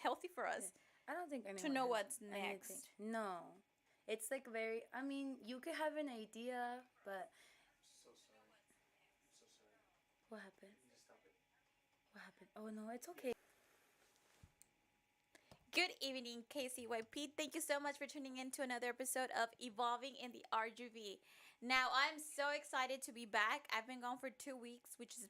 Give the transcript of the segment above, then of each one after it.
healthy for us I don't think anyone to know has what's anything. next. No, it's like very. I mean, you could have an idea, but So sorry. So sorry. what happened? You need to stop it. What happened? Oh no, it's okay. Good evening, KCYP. Thank you so much for tuning in to another episode of Evolving in the RGV. Now, I'm so excited to be back. I've been gone for 2 weeks, which is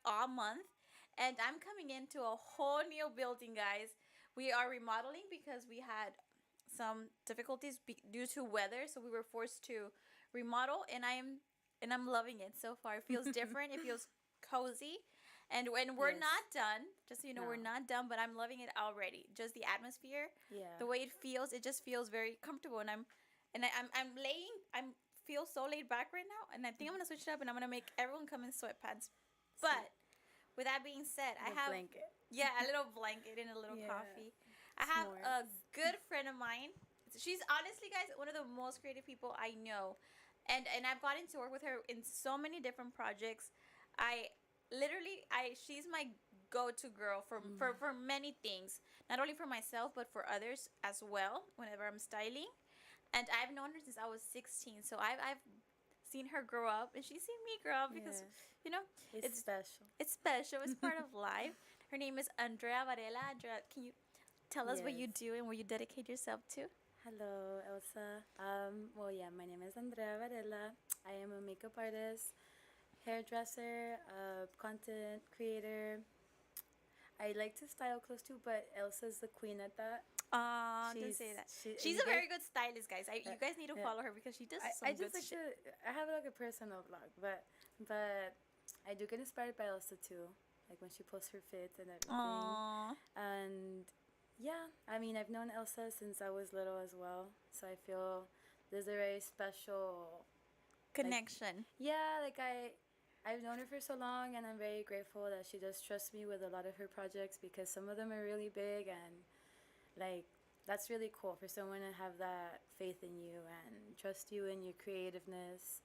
a month, and I'm coming into a whole new building, guys. We are remodeling because we had some difficulties due to weather, so we were forced to remodel, and I'm loving it so far. It feels different. It feels cozy. And when we're Yes. not done, just so you know, we're No. not done, but I'm loving it already. Just the atmosphere, Yeah. the way it feels, it just feels very comfortable. I'm laying, I'm feel so laid back right now, and I think I'm gonna switch it up, and I'm gonna make everyone come in sweatpants. But with that being said, I The have blanket. yeah, a little blanket and a little Yeah. coffee. I have a S'mores. good friend of mine. She's honestly, guys, one of the most creative people I know, and I've gotten to work with her in so many different projects. I literally, I she's my go-to girl for many things, not only for myself but for others as well. Whenever I'm styling, and I've known her since I was 16, so I've seen her grow up, and she's seen me grow up because Yeah. you know It's special. it's special. It's part of life. Her name is Andrea Varela. Andrea, can you tell us what you Yes. do and what you dedicate yourself to? Hello, Elsa. Well, yeah, my name is Andrea Varela. I am a makeup artist, hairdresser, content creator. I like to style clothes too, but Elsa's the queen at that. Don't say that. She, She's you a very guys- good stylist, guys. You guys need to yeah. follow her because she does some I good just like shit. to. I have like a personal vlog, but I do get inspired by Elsa too, like when she posts her fits and everything. Aww. And yeah, I mean, I've known Elsa since I was little as well, so I feel there's a very special Connection. yeah, like I've known her for so long, and I'm very grateful that she does trust me with a lot of her projects because some of them are really big, and like that's really cool for someone to have that faith in you and trust you in your creativeness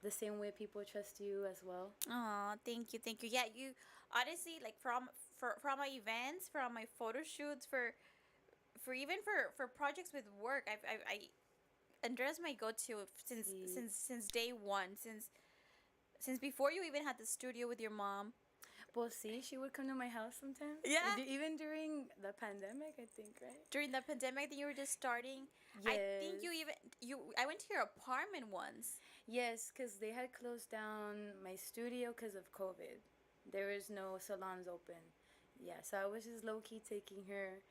the same way people trust you as well. Aw, thank you, thank you. Yeah, you honestly like from my events, from my photo shoots, for even for projects with work. I Andrea's my go-to since See. since day one, since before you even had the studio with your mom. Well, see, she would come to my house sometimes. Yeah. Even during the pandemic, I think, right? During the pandemic, I think you were just starting. I think you Yes. even you. I went to your apartment once. Yes, because they had closed down my studio because of COVID. There was no salons open. Yeah, so I was just low key taking her,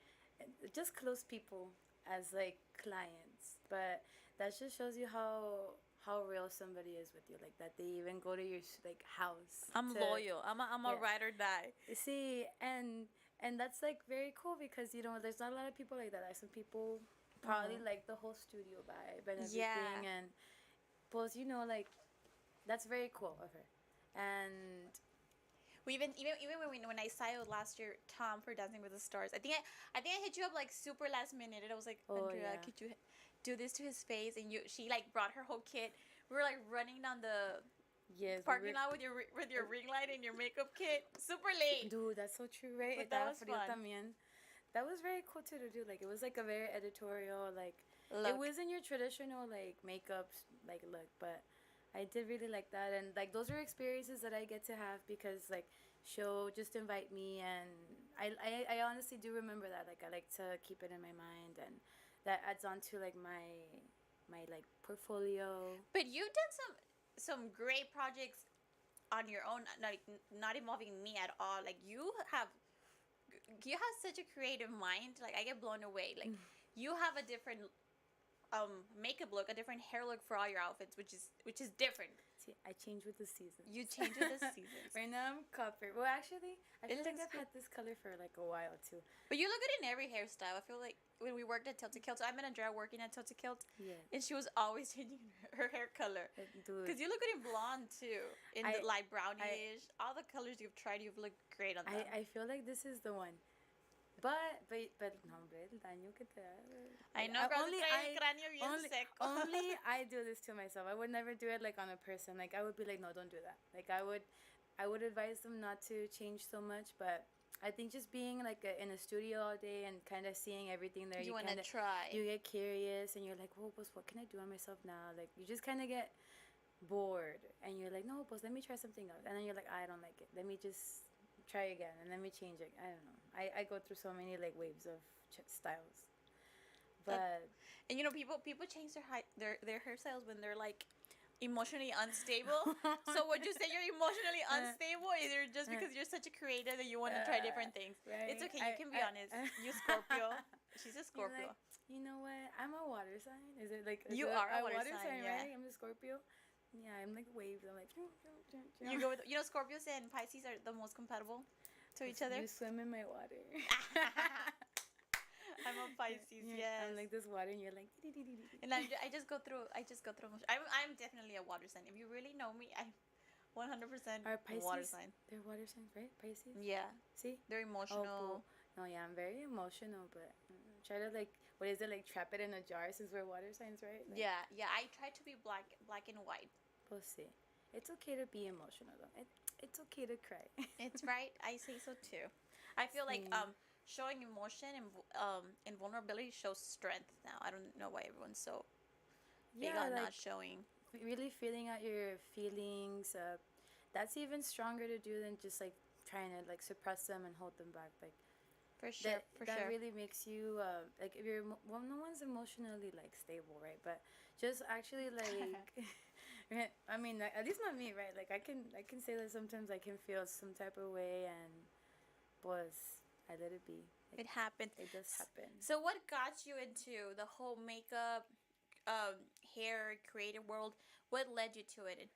just close people as like clients. But that just shows you how real somebody is with you, like that they even go to your like house. I'm to- loyal. I'm a Yeah. ride or die. See, and that's like very cool because there's not a lot of people like that. Like some people probably like the whole studio vibe and everything, Yeah. and plus like that's very cool of her. And We even when I styled last year Tom for Dancing with the Stars. I think I hit you up like super last minute, and I was like, Oh, Andrea, yeah. could you do this to his face? And she like brought her whole kit. We were like running down the yes, parking lot with your ring light and your makeup kit. Super late. dude, that's so true, right? But that Estaba was frío fun. también. That was very cool too to do. Like it was like a very editorial, like it Look. wasn't your traditional like makeup like look, but I did really like that, and like those are experiences that I get to have because like she'll just invite me, and I honestly do remember that. Like I like to keep it in my mind, and that adds on to like my like portfolio. But you've done some great projects on your own, not involving me at all. Like you have such a creative mind. Like I get blown away. Like you have a different makeup look, a different hair look for all your outfits, which is different. See, I change with the seasons. You change with the seasons. Right now I'm copper. Well, actually, I feel like looks I've good. had this color for like a while too. But you look good in every hairstyle. I feel like when we worked at Tilted Kilt, I met Andrea working at Tilted Kilt, Yeah. and she was always changing her hair color. Dude. Because you look good in blonde too, in I- the light brownish. All the colors you've tried, you've looked great on them. I feel like this is the one. But no, hombre, el daño que te da. I know, girl, te trae el cráneo bien only, seco. only I do this to myself. I would never do it like on a person. Like I would be like, no, don't do that. Like I would advise them not to change so much, but I think just being like in a studio all day and kind of seeing everything there, You want to kind of try. you get curious and you're like, well, pues, what can I do on myself now? Like you just kind of get bored and you're like, no, pues let me try something else. And then you're like, I don't like it. Let me just try again and let me change it. I don't know. I go through so many like waves of styles, but And you know, people change their hairstyles when they're like emotionally unstable. So would you say you're emotionally unstable, either just because you're such a creator that you want to try different things? right? It's okay. You can be honest. You Scorpio. She's a You're Scorpio. like, you know what? I'm a water sign. Is it like You it are a water sign, yeah. right? I'm a Scorpio. Yeah, I'm like waves. I'm like. You go with Scorpios and Pisces are the most compatible to each other. You swim in my water. I'm a Pisces, yes. I'm like this water, and you're like. And I just go through. I'm definitely a water sign. If you really know me, I 100% Are Pisces water sign. They're water signs, right? Pisces. Yeah, See. they're emotional. Oh, no, yeah, I'm very emotional, but try to like, what is it like? Trap it in a jar since we're water signs, right? Like, Yeah. I try to be black and white. we'll see. It's okay to be emotional though. It's okay to cry. It's right. I say so too. I feel like Same. showing emotion and vulnerability shows strength now. I don't know why everyone's so big Yeah, on like not showing. really feeling out your feelings. That's even stronger to do than just like trying to like suppress them and hold them back. Like For sure, that really makes you like if you're well, no one's emotionally like stable, right? But just actually like. I mean, at least not me, right? Like I can say that sometimes I can feel some type of way, and was I let it be. Like, It happened. it does happen. So what got you into the whole makeup, hair, creative world? What led you to it?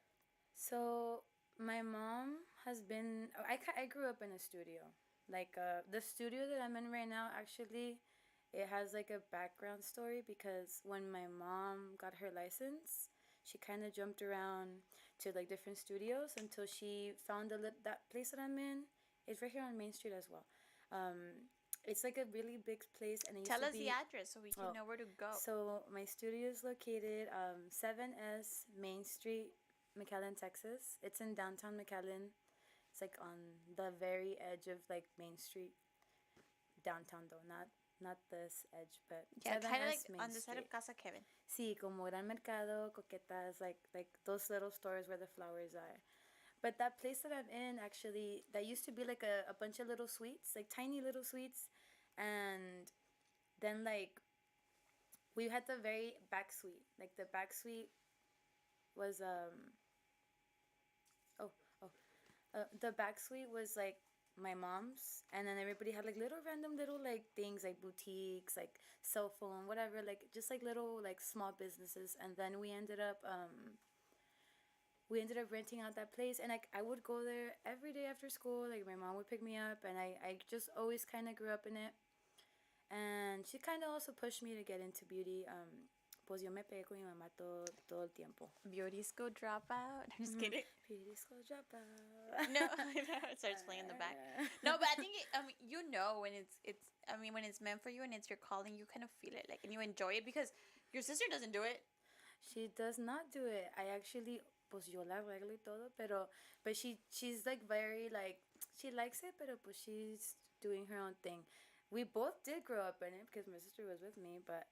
So my mom has been. I grew up in a studio. Like the studio that I'm in right now, actually, it has like a background story because when my mom got her license, she kind of jumped around to like different studios until she found that place that I'm in. It's right here on Main Street as well. It's like a really big place, and it used Tell to us be. the address so we can know where to go. So my studio is located 7S Main Street, McAllen, Texas. It's in downtown McAllen. It's like on the very edge of like Main Street, downtown though, not this edge, but Yeah, kind of like 7S Main on the side Street. of Casa Kevin. Sí, como Gran Mercado, Coquetas, like those little stores where the flowers are. But that place that I'm in, actually, that used to be like a bunch of little suites, like tiny little suites. And then, like, we had the very back suite. Like, the back suite was, oh, oh. The back suite was, like, my mom's. And then everybody had, like, little random little, like, things, like boutiques, like cell phone, whatever. Like, just, like, little, like, small businesses. And then we ended up renting out that place, and I would go there every day after school. Like my mom would pick me up, and I just always kind of grew up in it. And she kind of also pushed me to get into beauty. Pues yo me pegué con mi mamá todo el tiempo. Beauty school dropout. I'm just kidding. Beauty school dropout. No, it starts playing in the back. No, but I think you know when when it's meant for you and it's your calling, you kind of feel it, like, and you enjoy it because your sister doesn't do it. She does not do it. I actually, pues yo la arreglo y todo, but she's like very like, she likes it, pero pues she's doing her own thing. We both did grow up in it because my sister was with me, but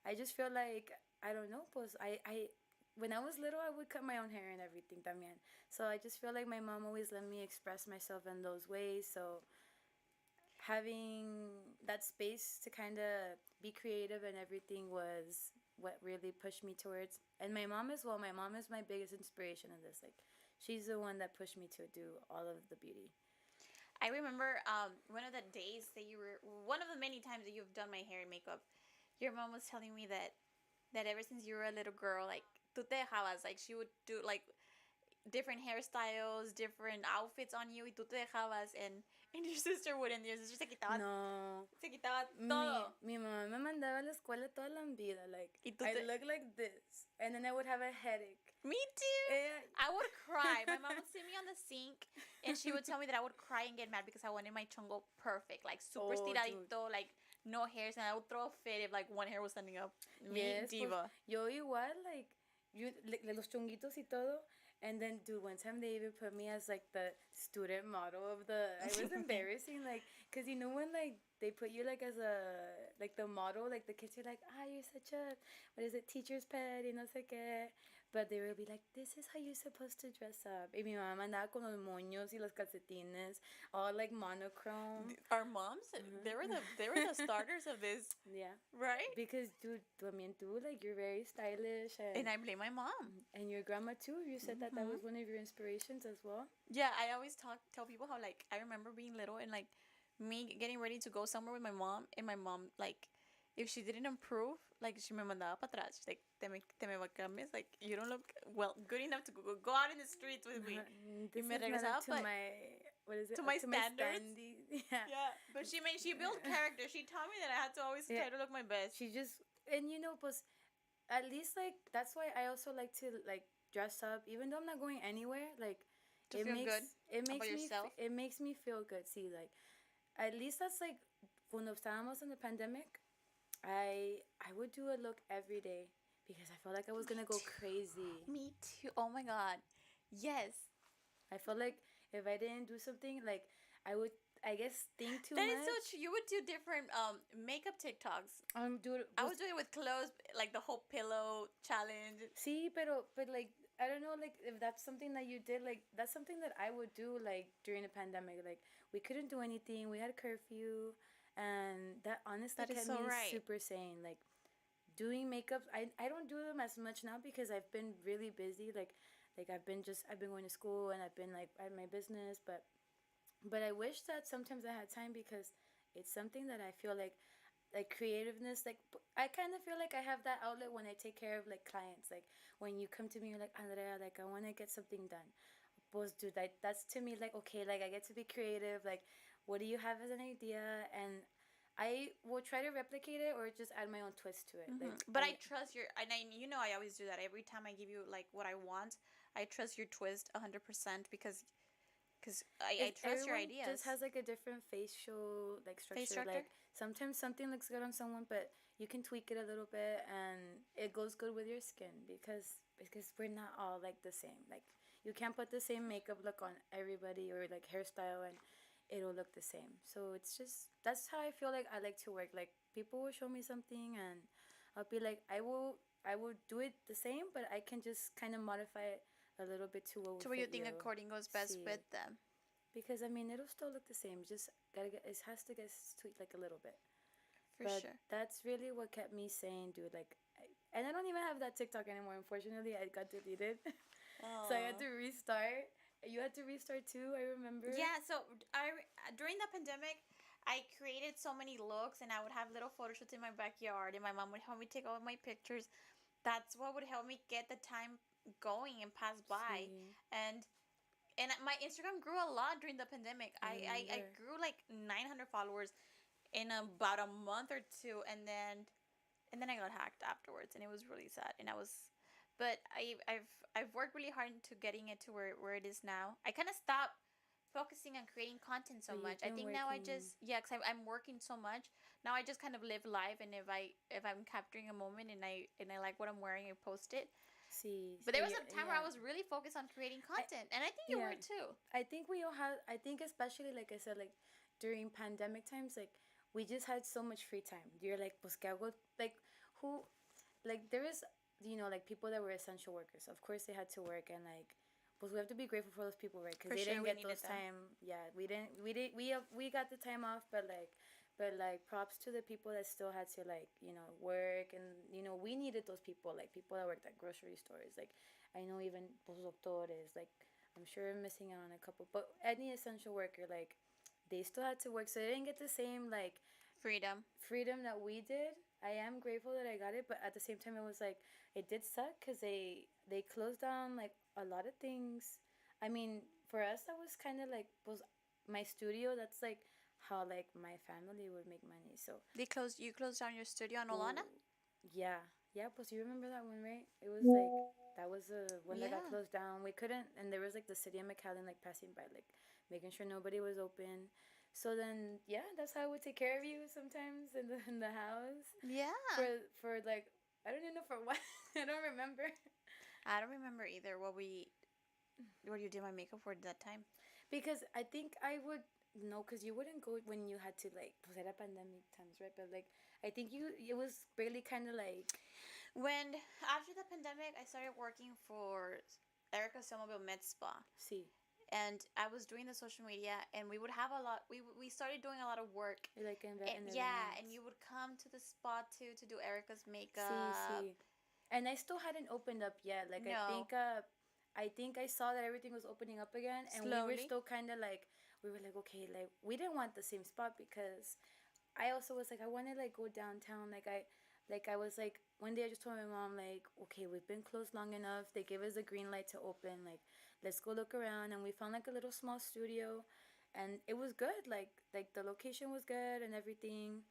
I just feel like, I don't know, pues I when I was little, I would cut my own hair and everything también. So I just feel like my mom always let me express myself in those ways. So having that space to kind of be creative and everything was what really pushed me towards. And my mom as well. My mom is my biggest inspiration in this. Like, she's the one that pushed me to do all of the beauty. I remember one of the days that one of the many times that you've done my hair and makeup, your mom was telling me that ever since you were a little girl, like, tú te dejabas, like, she would do, like, different hairstyles, different outfits on you, y tú te dejabas, and your sister wouldn't. Your sister se quitaba, No. se quitaba todo. Mi mamá me mandaba a la escuela toda la vida. Like, I look like this. And then I would have a headache. Me too. Yeah. I would cry. My mom would sit me on the sink, and she would tell me that I would cry and get mad because I wanted my chongo perfect, like super estiradito, like no hairs, and I would throw a fit if like one hair was standing up. Me, Yes, diva. Pues, yo igual, like, los chonguitos y todo. And then, dude, one time they even put me as like the student model of the. I was embarrassing, like, cause you know when like they put you like as a like the model, like the kids are like, you're such a what is it, teacher's pet, y no sé qué. But they will be like, this is how you're supposed to dress up. Y mi mamá andaba con los moños y los calcetines, all like monochrome. Our moms, they were the starters of this, Yeah. right? Because, dude, también tú, like, you're very stylish. And I blame my mom. And your grandma, too. You said that was one of your inspirations as well. Yeah, I always tell people how like I remember being little and like me getting ready to go somewhere with my mom, and my mom like if she didn't improve, like she me mandaba para atrás. She's like te me cambias, like you don't look well good enough to go out in the streets with me. This me is not regresaba, up to but my, what is it? to Up my to my standards. Yeah. Yeah, but she built character. She taught me that I had to always try to look my best. She just, and you know, pues, at least, like, that's why I also like to, like, dress up. Even though I'm not going anywhere, like, To feel good it makes about me, yourself. it makes me feel good. See, like, at least that's, like, cuando estábamos in the pandemic, I would do a look every day because I felt like I was gonna go crazy. Me too. Oh my god. Yes. I felt like if I didn't do something, like I would, I guess, think too That much. is so true. You would do different makeup TikToks. Dude, I was doing it with clothes, like the whole pillow challenge. sí, but like I don't know, like if that's something that you did, like that's something that I would do, like during the pandemic. Like we couldn't do anything, we had curfew, and that honestly That is kept so me right. super sane. Like doing makeup, I don't do them as much now because I've been really busy. Like I've been going to school and I've been like at my business, but I wish that sometimes I had time because it's something that I feel like creativeness, like I kind of feel like I have that outlet when I take care of like clients. Like when you come to me, you're like, Andrea, like I want to get something done. Pues dude, that's to me like, okay, like I get to be creative. Like what do you have as an idea? And I will try to replicate it or just add my own twist to it. Like, But I trust your, and I always do that every time I give you like what I want. I trust your twist 100% because I trust your everyone ideas. just has like a different facial like structure. Face structure? Like sometimes something looks good on someone, but you can tweak it a little bit and it goes good with your skin because we're not all like the same. Like you can't put the same makeup look on everybody or like hairstyle and it'll look the same. So it's just that's how I feel like I like to work. Like people will show me something and I'll be like I will do it the same, but I can just kind of modify it a little bit to what To will what you fit think you. according goes best Sí. with them. Because I mean, it'll still look the same. Just gotta get. It has to get tweaked like a little bit. For But sure. that's really what kept me sane, dude. Like, and I don't even have that TikTok anymore. Unfortunately, I got deleted, so I had to restart. You had to restart too. I remember. Yeah, so during the pandemic, I created so many looks, and I would have little photo shoots in my backyard, and my mom would help me take all of my pictures. That's what would help me get the time going and pass by. Sí. And my Instagram grew a lot during the pandemic. I remember. grew like 900 followers in about a month or two, and then I got hacked afterwards, and it was really sad. But I've worked really hard into getting it to where it is now. I kind of stopped focusing on creating content so But you've much. I been think now I working. just, yeah, because I'm working so much. Now I just kind of live life, and if I'm capturing a moment and I like what I'm wearing, I post it. See. But there was a time where I was really focused on creating content, and I think you yeah. were too. I think we all have. I think especially like I said, like during pandemic times, like we just had so much free time. You're like, pues qué hago? Like who, like there is, like people that were essential workers. Of course, they had to work, and like, pues we have to be grateful for those people, right? Because For they sure, didn't we get needed those them. time. Yeah, we got the time off, but props to the people that still had to like work, and we needed those people, like people that worked at grocery stores. Like I know even pues doctores, like I'm sure I'm missing out on a couple, but any essential worker, like they still had to work, so they didn't get the same like Freedom. freedom that we did. I am grateful that I got it, but at the same time, it was like it did suck because they closed down like a lot of things. I mean, for us, that was kind of like was my studio. That's like how like my family would make money. So You closed down your studio on Olana? ooh, yeah, yeah. Plus, you remember that one, right? It was like that was the one that got Yeah. closed down. We couldn't, and there was like the city of McAllen like passing by, like making sure nobody was open. So then, yeah, that's how I would take care of you sometimes in the house Yeah. for like I don't even know for what I don't remember. I don't remember either what we what you did my makeup for that time. Because I think I would no, because you wouldn't go when you had to like pues era pandemic times, right? But like I think you it was barely kind of like When after the pandemic, I started working for Erica's Snowmobile Med Spa, see and I was doing the social media, and we would have a lot. We started doing a lot of work, like and in yeah, and events. you would come to the spa too to do Erica's See, makeup. see. And I still hadn't opened up yet. Like No, I think I saw that everything was opening up again, and we were slowly. still kind of like we were like okay, like we didn't want the same spot because I also was like I want to like go downtown. Like I was like one day I just told my mom like okay we've been closed long enough. They gave us a green light to open. Like let's go look around, and we found like a little small studio, and it was good. Like the location was good and everything,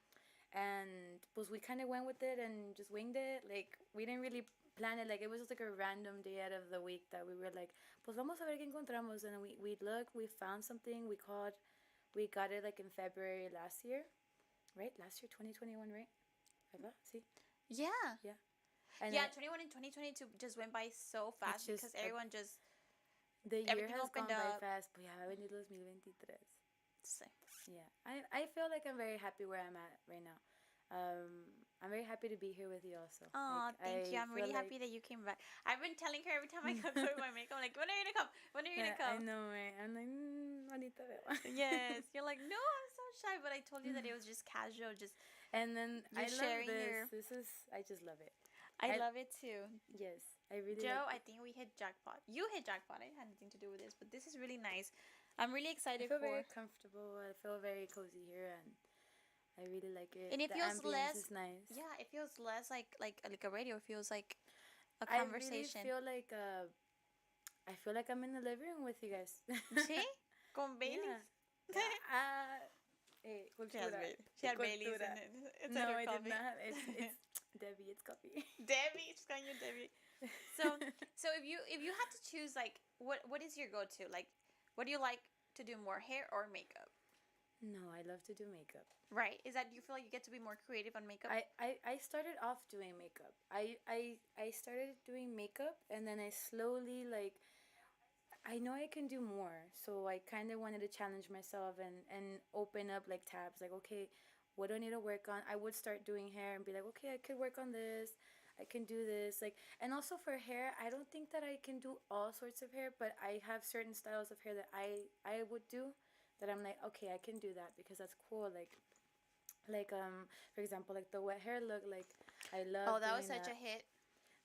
and pues we kind of went with it and just winged it. Like we didn't really plan it. Like it was just like a random day out of the week that we were like, pues vamos a ver qué encontramos, and we looked, we found something, we got it like in February last year, right? Last year, 2021, right? Eva, see, Yeah, yeah, and yeah. 21 and 2022 just went by so it's fast just because everyone just the year everything has opened gone by up. fast. Pues ya va a venir 2023. So, Yeah, I feel like I'm very happy where I'm at right now. I'm very happy to be here with you also. oh, Like thank you. I I'm feel really like happy that you came back. I've been telling her every time I go to my makeup, I'm like, when are you gonna come? When are you yeah, gonna I come? know, right? I'm like, ahorita veo. Yes. You're like, no, I'm so shy. But I told you that it was just casual. Just And then you're I love sharing this. your. I just love it. I I love it too. yes, I really like Joe, I it. think we hit jackpot. You hit jackpot. I didn't have anything to do with this, but this is really nice. I'm really I excited feel very for. comfortable. I feel very cozy here, and I really like it. And it The feels ambience less. is nice. Yeah, it feels less like a radio. It feels like a I really conversation. feel like I feel like I'm in the living room with you guys. See? Con Yeah. Baileys. Yeah. She has Cultura. Bailey. She had Bailey's Cultura. in it. It's at No, her I did coffee. not. It's Debbie. It's coffee. Debbie, she's calling you Debbie. So so if you had to choose like what is your go to? Like what do you like to do more, hair or makeup? No, I love to do makeup. Right? Is that do you feel like you get to be more creative on makeup? I started off doing makeup. I started doing makeup, and then I slowly like I know I can do more. So I kind of wanted to challenge myself and open up like tabs like okay, what do I need to work on? I would start doing hair and be like okay, I could work on this. I can do this like and also for hair, I don't think that I can do all sorts of hair, but I have certain styles of hair that I would do that I'm like okay, I can do that because that's cool like for example like the wet hair look like I Oh, love that was doing such a that hit.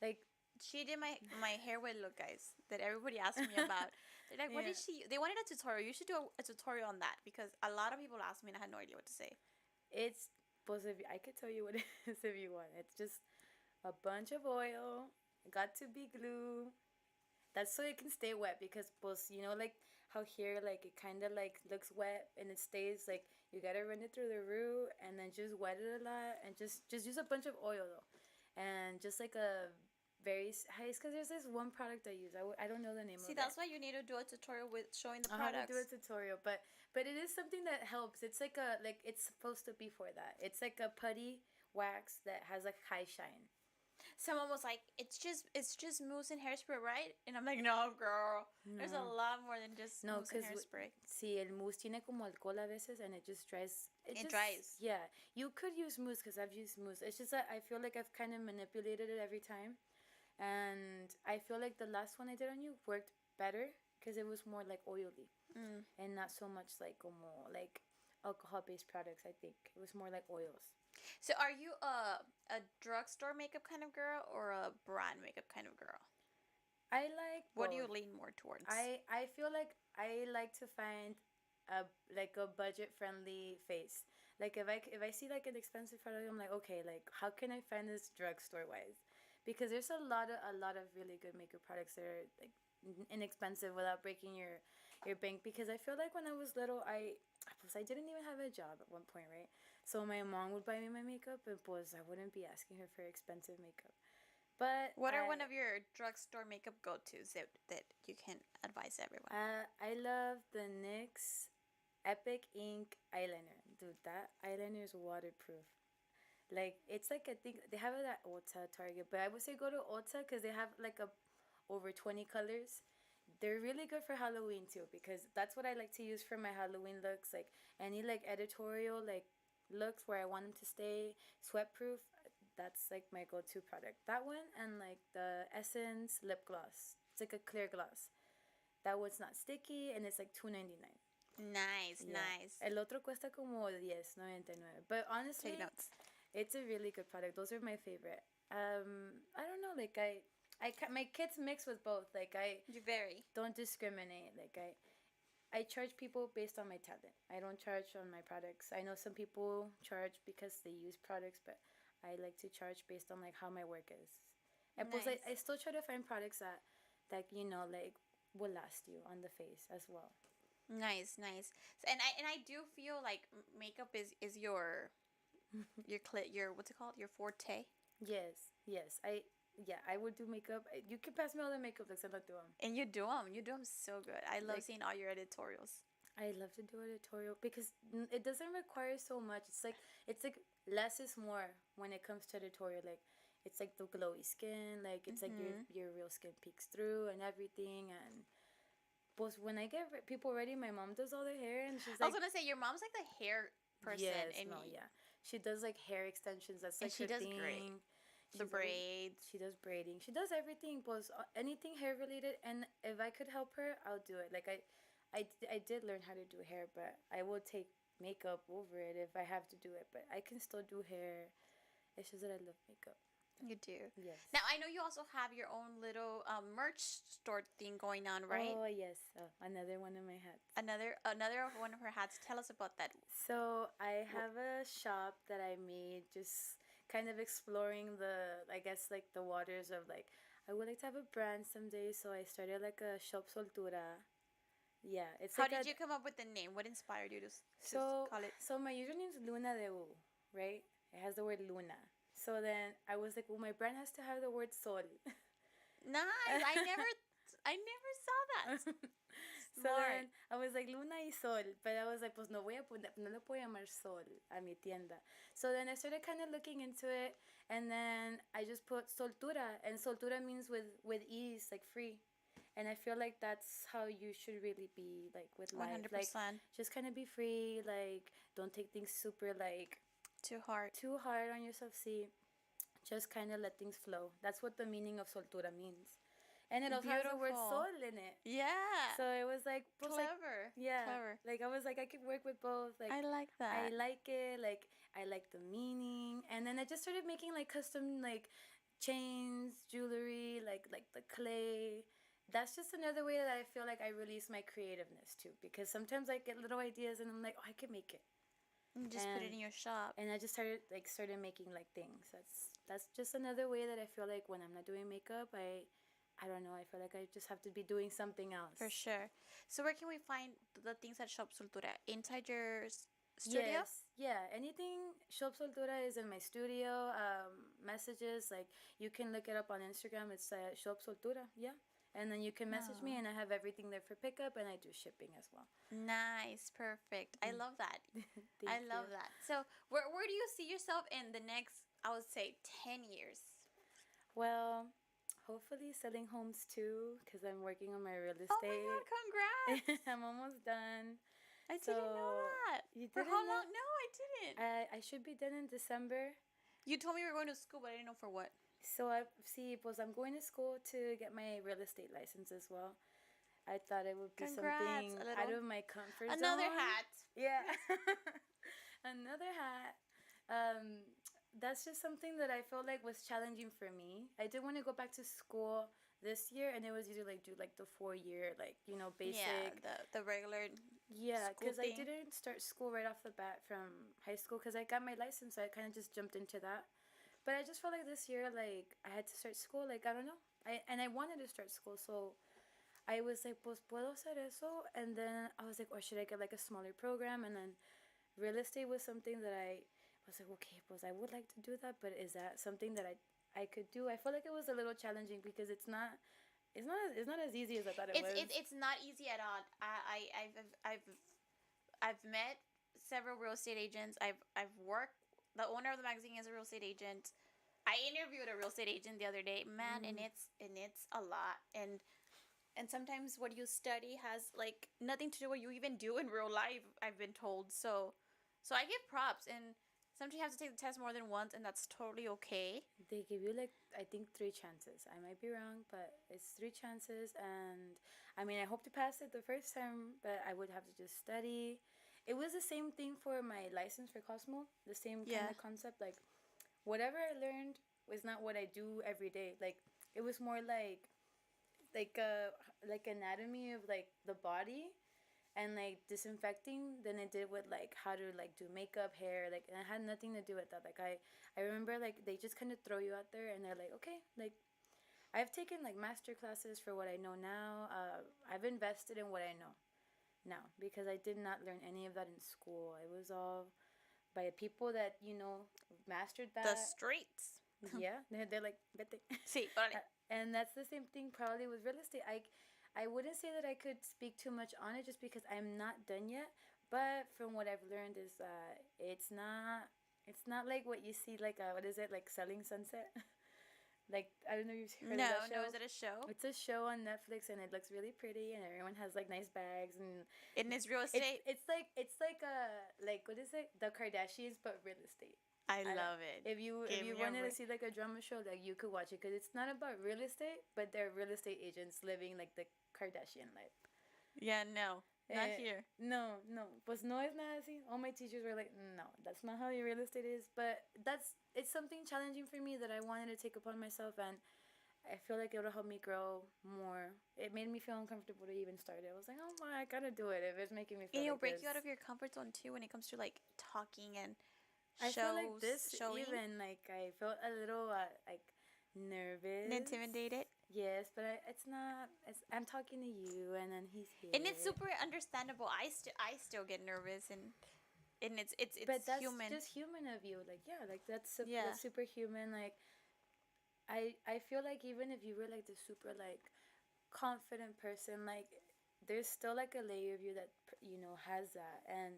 like She did my hair wet look, guys, that everybody asked me about. They're like, what yeah did she? They wanted a tutorial. You should do a tutorial on that because a lot of people asked me and I had no idea what to say. it's positive. I could tell you what it is if you want. It's just a bunch of oil, got to be glue. That's so it can stay wet because pues you know like how here like it kind of like looks wet and it stays like you gotta run it through the root and then just wet it a lot and just use a bunch of oil though and just like a it's because there's this one product I use. I don't know the name See, of it. that's why you need to do a tutorial with showing the I'll have to do a products. tutorial, but it is something that helps. It's like a like it's supposed to be for that. It's like a putty wax that has like high shine. Someone was like, it's just mousse and hairspray, right? And I'm like, no, girl. There's a No, lot more than just no, mousse and because hairspray. see, el mousse tiene como alcohol a veces, and it just dries. It dries. Yeah. You could use mousse because I've used mousse. It's just that I feel like I've kind of manipulated it every time, and I feel like the last one I did on you worked better because it was more like oily Mm. and not so much like como like alcohol based products. I think it was more like oils. So, are you a drugstore makeup kind of girl or a brand makeup kind of girl? I like What do you both. lean more towards? I feel like I like to find a like a budget friendly face. Like if I see like an expensive product, I'm like okay, like how can I find this drugstore wise? Because there's a lot of really good makeup products that are like inexpensive without breaking your bank. Because I feel like when I was little, I didn't even have a job at one point, right? So my mom would buy me my makeup, and pues I wouldn't be asking her for expensive makeup. But What are one of your drugstore makeup go tos that you can advise everyone? I love the NYX Epic Ink eyeliner. Dude, that eyeliner is waterproof. Like it's like I think they have it at Ulta, Target, but I would say go to Ulta because they have like a over 20 colors. they're really good for Halloween too, because that's what I like to use for my Halloween looks. Like any like editorial like looks where I want them to stay sweat proof. That's like my go-to product. That one and like the Essence lip gloss. It's like a clear gloss. That one's not sticky and it's like $2.99. Nice, Yeah. nice. El otro cuesta como 10.99. But honestly, Take notes. it's a really good product. Those are my favorite. I don't know. Like my kids mix with both. Like I You vary. don't discriminate. Like I charge people based on my talent. I don't charge on my products. I know some people charge because they use products, but I like to charge based on like how my work is. And plus, Nice. I still try to find products that you know like will last you on the face as well. Nice, nice. And I do feel like makeup is your what's it called? Your forte. Yes, yes. I would do makeup. You can pass me all the makeup looks. I don't do them. And you do them. You do them so good. I love Like seeing all your editorials. I love to do editorial because it doesn't require so much. It's like less is more when it comes to editorial. Like it's like the glowy skin. Like it's like your real skin peeks through and everything. And but when I get people ready, my mom does all their hair and she's I was like, gonna say your mom's like the hair person, yes, and no, yeah. She does like hair extensions. That's and like she her does thing. great. The She's always, braids. she does braiding. She does everything, but anything hair related. And if I could help her, I'll do it. Like I did learn how to do hair, but I will take makeup over it if I have to do it. But I can still do hair. It's just that I love makeup. You do. Yes. Now I know you also have your own little merch store thing going on, right? Oh yes, another one of my hats. Another one of her hats. Tell us about that. So I have a shop that I made, just kind of exploring the, I guess like the waters of like I would like to have a brand someday. So I started like a shop soltura. Yeah, it's How like did you come up with the name? What inspired you to so call it? so my username's Luna de U, right? It has the word Luna. So then I was like, well, my brand has to have the word sol. Nice. I never saw that. So Smart. then I was like Luna y Sol, but I was like, pues no le puedo llamar Sol a mi tienda. So then I started kind of looking into it, and then I just put Soltura, and Soltura means with ease, like free. And I feel like that's how you should really be like with One life. hundred Like percent. just kind of be free, like don't take things super like Too hard. too hard on yourself. See, just kind of let things flow. That's what the meaning of Soltura means. And it also has the word Beautiful. sol in it. Yeah. So it was like, pues, like Clever. yeah, Clever. like I was like I could work with both. Like I like I that. like it. Like I like the meaning, and then I just started making like custom like chains, jewelry, like the clay. That's just another way that I feel like I release my creativeness too. Because sometimes I get little ideas and I'm like, oh, I can make it, You just put it and in your shop. and I just started making like things. That's just another way that I feel like when I'm not doing makeup, I don't know. I feel like I just have to be doing something else. For sure. So where can we find the things at Shop Soltura? Inside your studio? Yes, yeah. Anything Shop Soltura is in my studio. Messages like you can look it up on Instagram. It's Shop Soltura. Yeah, and then you can message me, Oh. and I have everything there for pickup, and I do shipping as well. Nice. Perfect. I love that. I Thank love you. that. So where do you see yourself in the next, I would say, 10 years? Well, hopefully selling homes too, because I'm working on my real Oh my estate. God, congrats. I'm almost done. I didn't know So, that. you For didn't how know? long? No, I didn't. I should be done in December. You told me you were going to school, but I didn't know for what. So I see, pues I'm going to school to get my real estate license as well. I thought it would be Congrats, something a out little- of my comfort Another zone. hat. Yeah. Another hat. That's just something that I felt like was challenging for me. I did want to go back to school this year, and it was either like do like the 4 year, like basic. Yeah, the regular. Yeah, school because I thing. didn't start school right off the bat from high school because I got my license, so I kind of just jumped into that. But I just felt like this year, like I had to start school. Like I don't know, I wanted to start school, so I was like, pues puedo hacer eso, and then I was like, or should I get like a smaller program? And then real estate was something that I was like, okay, pues I would like to do that, but is that something that I could do? I felt like it was a little challenging because it's not as easy as I thought it was. It's not easy at all. I've met several real estate agents. I've worked. The owner of the magazine is a real estate agent. I interviewed a real estate agent the other day, man, and it's a lot. And and sometimes what you study has like nothing to do with what you even do in real life, I've been told. So I give props, and sometimes you have to take the test more than once, and that's totally okay. They give you like I think 3 chances. I might be wrong, but it's 3 chances, and I mean I hope to pass it the first time, but I would have to just study. It was the same thing for my license for Cosmo. The same kind Yeah. of concept. Like whatever I learned was not what I do every day. Like it was more like uh like anatomy of like the body and like disinfecting than it did with like how to like do makeup, hair, like, and it had nothing to do with that. Like I remember like they just kind of throw you out there and they're like, okay, like I've taken like master classes for what I know now. I've invested in what I know now because I did not learn any of that in school. It was all by people that mastered The that. streets. Yeah, they're like, vete. Sí, órale. And that's the same thing probably with real estate. I wouldn't say that I could speak too much on it just because I'm not done yet. But from what I've learned is it's not like what you see like what is it, like Selling Sunset. Like I don't know if you've heard of No, that no, show. is it a show? It's a show on Netflix and it looks really pretty and everyone has like nice bags and In his real it's estate? it's like like what is it, the Kardashians but real estate. I I, love it. if Give you me a wanted to break. see like a drama show, like you could watch it because it's not about real estate, but they're real estate agents living like the Kardashian life. Yeah, no, not here. No, no, pues no es nada así. All my teachers were like, no, that's not how your real estate is. But it's something challenging for me that I wanted to take upon myself, and I feel like it would help me grow more. It made me feel uncomfortable to even start it. I was like, oh my, I gotta do it if it's making me And feel it'll like break this. you out of your comfort zone too when it comes to like talking and I feel like shows, this showing, even like I felt a little like and nervous. intimidated. Yes, but it's not. I'm talking to you, and then he's here. And it's super understandable. I still get nervous, and it's But that's human. just human of you. Like yeah, like Yeah. that's superhuman. Like I feel like even if you were like the super like confident person, like there's still like a layer of you that has that, and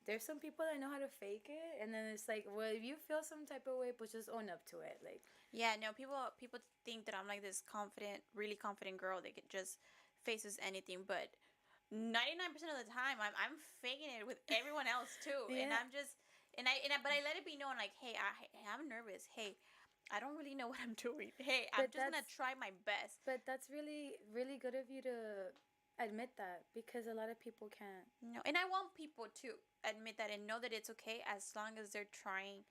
there's some people that know how to fake it, and then it's like, well, if you feel some type of way, but just own up to it. Like Yeah, no, people think that I'm like this confident, really confident girl that could just faces anything, but 99% of the time I'm faking it with everyone else too. And yeah, I'm just and I but I let it be known like, "Hey, I'm nervous. Hey, I don't really know what I'm doing. Hey, I'm but just going to try my best." that's really really good of you to admit that because a lot of people can't. No, and I want people to admit that and know that it's okay as long as they're trying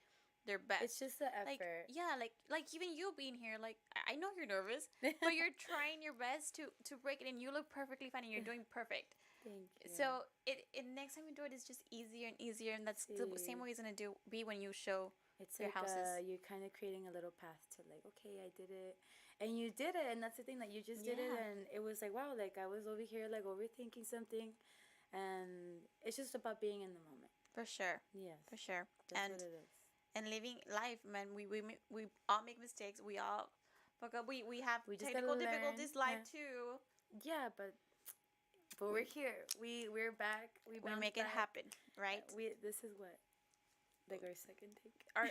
their It's best. just the Like effort. yeah, like even you being here, like I know you're nervous, but you're trying your best to break it, and you look perfectly fine, and you're doing perfect. Thank you. So it next time you do it, it's just easier and easier, and that's the same See, way it's gonna be when you show it's your like houses. you're kind of creating a little path to like, okay, I did it, and you did it, and that's the thing that you just did it, Yeah, and it was like, wow, like I was over here like overthinking something, and it's just about being in the moment. for sure, Yes, for sure. that's what it is. And living life, man. We all make mistakes. We all fuck up. We have We just gotta technical learn. difficulties. Life too. Yeah, but we're here. We're back. We We bounced make it back. happen, right? This is what like our second take. Our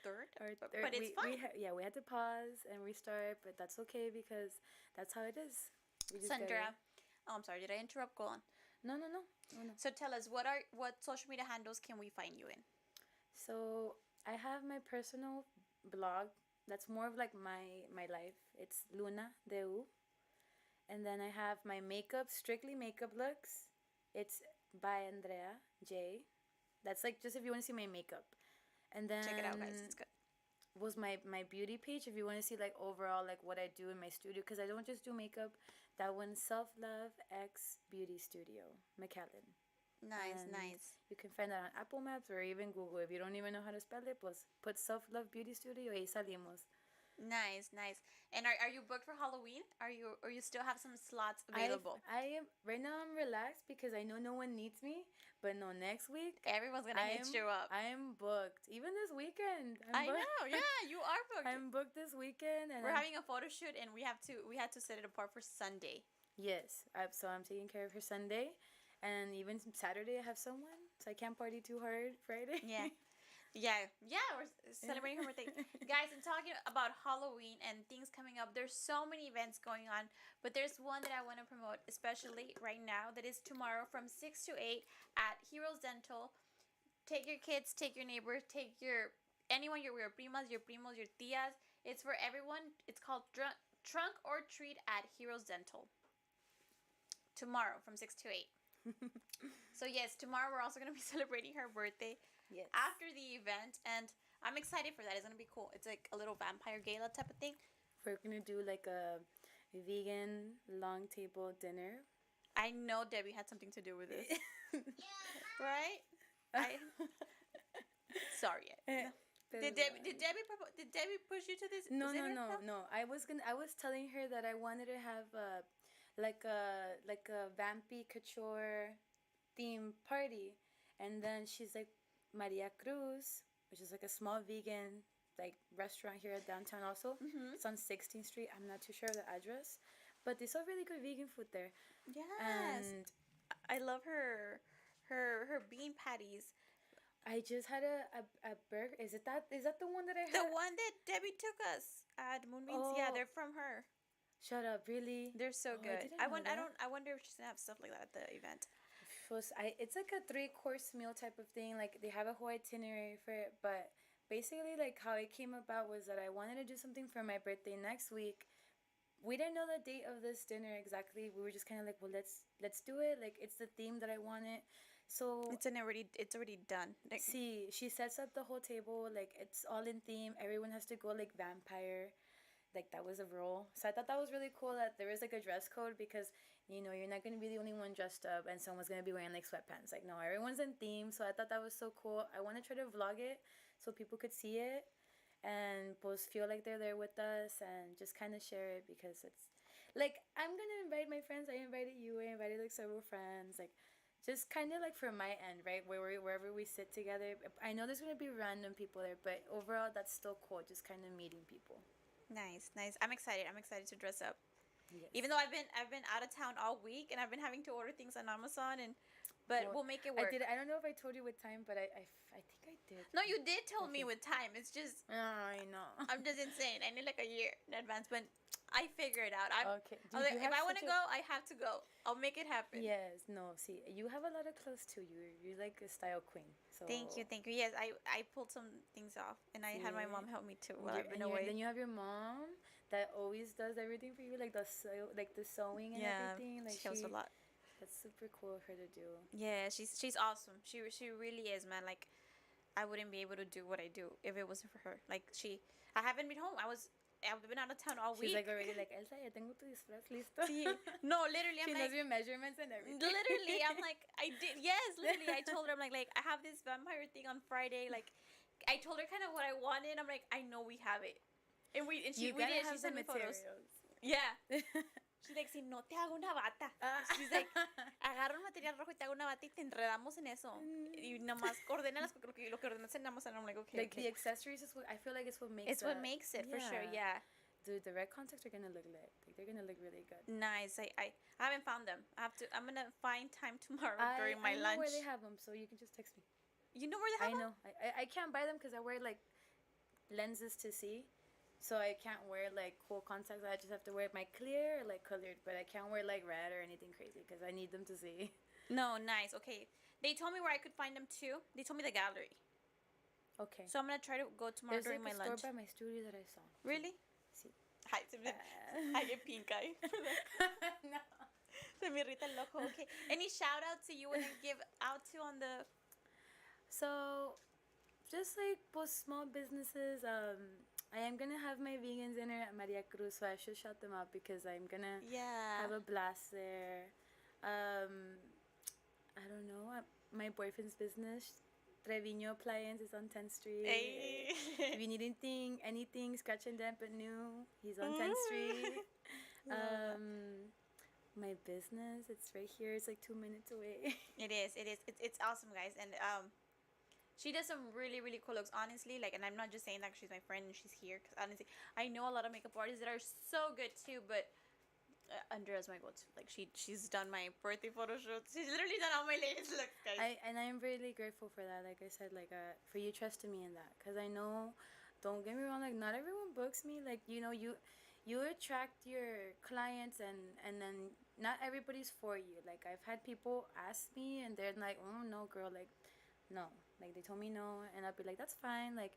third, but it's fine. We had to pause and restart, but that's okay because that's how it is. We just Sandra, gotta. oh, I'm sorry. Did I interrupt? Go on. No, no, no, no, no. So tell us what social media handles can we find you in? So I have my personal blog. That's more of like my life. It's Luna Deu, and then I have my makeup, strictly makeup looks. It's by Andrea J. That's like just if you want to see my makeup, and then Check it out, guys. It's good. was my beauty page if you want to see like overall like what I do in my studio because I don't just do makeup. That one's Self Love X Beauty Studio, McAllen. Nice, And nice. you can find that on Apple Maps or even Google. If you don't even know how to spell it, pues put Self Love Beauty Studio y ahí salimos. Nice, nice. And are you booked for Halloween? Or you still have some slots available? I am right now. I'm relaxed because I know no one needs me. But no, next week Everyone's gonna I hit am you up. I am booked. Even this weekend, I know. Yeah, you are booked. I'm booked this weekend, and We're having a photo shoot, and we had to set it apart for Sunday. yes. So I'm taking care of her Sunday, and even Saturday I have someone, so I can't party too hard Friday. Yeah. Yeah, yeah, we're celebrating her birthday. Guys, I'm talking about Halloween and things coming up. There's so many events going on, but there's one that I want to promote, especially right now, that is tomorrow from 6 to 8 at Heroes Dental. Take your kids, take your neighbors, take your anyone, your primas, your primos, your tias. It's for everyone. It's called Trunk or Treat at Heroes Dental. Tomorrow from 6 to 8. So yes, tomorrow we're also going to be celebrating her birthday Yes. after the event, and I'm excited for that. It's gonna be cool. It's like a little vampire gala type of thing. We're gonna do like a vegan long table dinner. I know Debbie had something to do with this, right? I sorry. Did Debbie push you to this? No, Is it no, her no, fault? no. I was telling her that I wanted to have like a vampy couture theme party, and then she's like Maria Cruz, which is like a small vegan like restaurant here at downtown. Also, Mm-hmm. it's on 16th Street. I'm not too sure of the address, but they sell really good vegan food there. Yes, And I love her bean patties. I just had a burger. Is that the one that I The had? one that Debbie took us at Moonbeams. Yeah, Oh, they're from her. shut up! Really? They're so Oh, I good. didn't I know want. I that. don't. I wonder if she's gonna have stuff like that at the event. It's like a 3 course meal type of thing. Like they have a whole itinerary for it, but basically, like how it came about was that I wanted to do something for my birthday next week. We didn't know the date of this dinner exactly. We were just kind of like, well, let's do it. Like it's the theme that I wanted. So It's already done. Like, see, she sets up the whole table. Like it's all in theme. Everyone has to go like vampire. Like that was a rule. So I thought that was really cool that there was like a dress code because you're not gonna be the only one dressed up and someone's gonna be wearing like sweatpants. Like no, everyone's in theme. So I thought that was so cool. I want to try to vlog it so people could see it and both feel like they're there with us and just kind of share it because it's like I'm gonna invite my friends. I invited you. I invited like several friends. Like just kind of like from my end, right? Wherever we sit together. I know there's gonna be random people there, but overall that's still cool. Just kind of meeting people. nice, nice. I'm excited. I'm excited to dress up. Yes. Even though I've been out of town all week and I've been having to order things on Amazon but Well, we'll make it I work. did. I don't know if I told you with time, but I think I did. No, you did tell me Okay. with time. It's just I know. I'm just insane. I need like a year in advance, but I figure it out. Okay. I was like, You if have I want to such a- go, I have to go. I'll make it happen. Yes. No. See, you have a lot of clothes too. You're like a style queen. So. Thank you, thank you. Yes, I pulled some things off, and I had my See? mom help me too And while I've been and away. then you have your mom that always does everything for you, like like the sewing and Yeah, everything. Like she helps a lot. That's super cool of her to do. Yeah, she's awesome. She really is, man. Like, I wouldn't be able to do what I do if it wasn't for her. Like I haven't been home. I've been out of town all She's week. like already like Elsa, ya tengo tu disfraz listo. Sí. No, literally, She I'm knows like, your measurements and everything. literally, I'm like, I did. Yes, literally, I told her, I'm like, I have this vampire thing on Friday. Like, I told her kind of what I wanted. I'm like, I know we have it, and You we gotta did. She have the sent me photos. materials. Yeah. She's like, si no te hago una bata. She's like, agarra un material rojo y te hago una bata y te enredamos en eso. Y nomás ordénalas porque lo que ordenas en Amazon. I'm like, okay. Like Okay. the accessories is what I feel like it's what makes It's what makes it for sure. Yeah. Dude, the red contacts are gonna look lit. Like they're gonna look really good. Nice. I haven't found them. I'm gonna find time tomorrow during my I know lunch. where they have them, so you can just text me. You know where they I have them? know. I can't buy them because I wear like lenses to see, so I can't wear like cool contacts. I just have to wear my clear or like colored, but I can't wear like red or anything crazy because I need them to see. No, nice. Okay. They told me where I could find them too. They told me the gallery. Okay. So I'm gonna try to go tomorrow There's during like a my store lunch. by my studio that I saw. Really? Sí. Hi, I get pink eye. No. Se me irrita el ojo. Okay. Any shout outs that you want to give out to on the? So, just like both small businesses, I am gonna have my vegan dinner at Maria Cruz, so I should shout them out because I'm gonna Yeah. have a blast there. I don't know, my boyfriend's business, Trevino Appliance, is on 10th Street. Hey. If you need anything, scratch and dent but new, he's on 10th Street. My business, it's right here. It's like 2 minutes away. It is. It is. It's awesome, guys. And she does some really really cool looks. Honestly, like, and I'm not just saying that 'cause she's my friend and she's here. Because honestly, I know a lot of makeup artists that are so good too. But Andrea's my go-to. Like she's done my birthday photo shoots. She's literally done all my latest looks, guys. I'm really grateful for that. Like I said, like for you trusting me in that, because I know, don't get me wrong, like not everyone books me. Like you attract your clients, and then not everybody's for you. Like I've had people ask me, and they're like, oh no, girl, like no, like they told me no, and I'll be like, that's fine. Like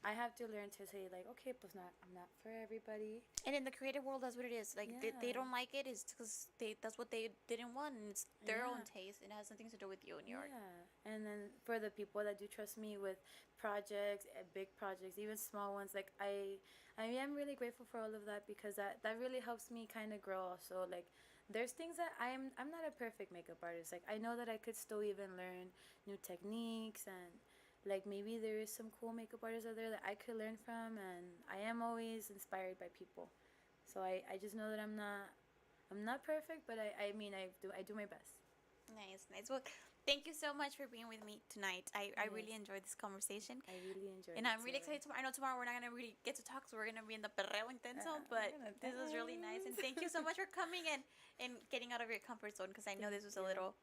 I have to learn to say like, okay, but not, I'm not for everybody. And in the creative world, that's what it is. Like they Yeah. don't like it is because that's what they didn't want, and it's their own Yeah. taste. It has nothing to do with you and your art. Yeah, and then for the people that do trust me with projects, big projects, even small ones, like I am really grateful for all of that, because that really helps me kind of grow. Also, like there's things that I'm not a perfect makeup artist. Like I know that I could still even learn new techniques, and like maybe there is some cool makeup artists out there that I could learn from, and I am always inspired by people. So I just know that I'm not perfect, but I mean I do my best. Nice, nice. Well, thank you so much for being with me tonight. I really Yes. enjoyed this conversation. I really enjoyed And it I'm really too. excited tomorrow. I know tomorrow we're not gonna really get to talk, so we're gonna be in the perreo intenso. We're But gonna this was really nice, and dance. thank you so much for coming and getting out of your comfort zone, because I know Thank this was a you. little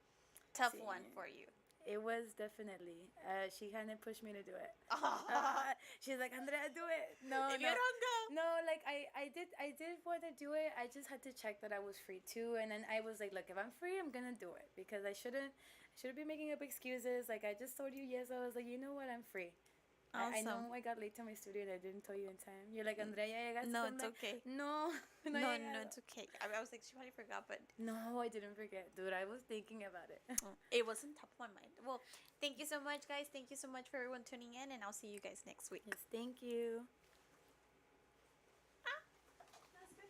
tough See, one for you. it was definitely. She kind of pushed me to do it. if She's like, Andrea, do it. No, you no, don't go, no. Like I did want to do it. I just had to check that I was free too, and then I was like, look, if I'm free, I'm gonna do it, because I shouldn't be making up excuses. Like I just told you yes. I was like, you know what, I'm free. I awesome. know I got late to my studio and I didn't tell you in time. You're like, Andrea, ya llegaste. No, I'm it's like, okay. no, no, No, he no, llegado. it's okay. I was like, she probably forgot, but No, I didn't forget, dude. I was thinking about it. it wasn't top of my mind. Well, thank you so much, guys. Thank you so much for everyone tuning in, and I'll see you guys next week. Yes, thank you.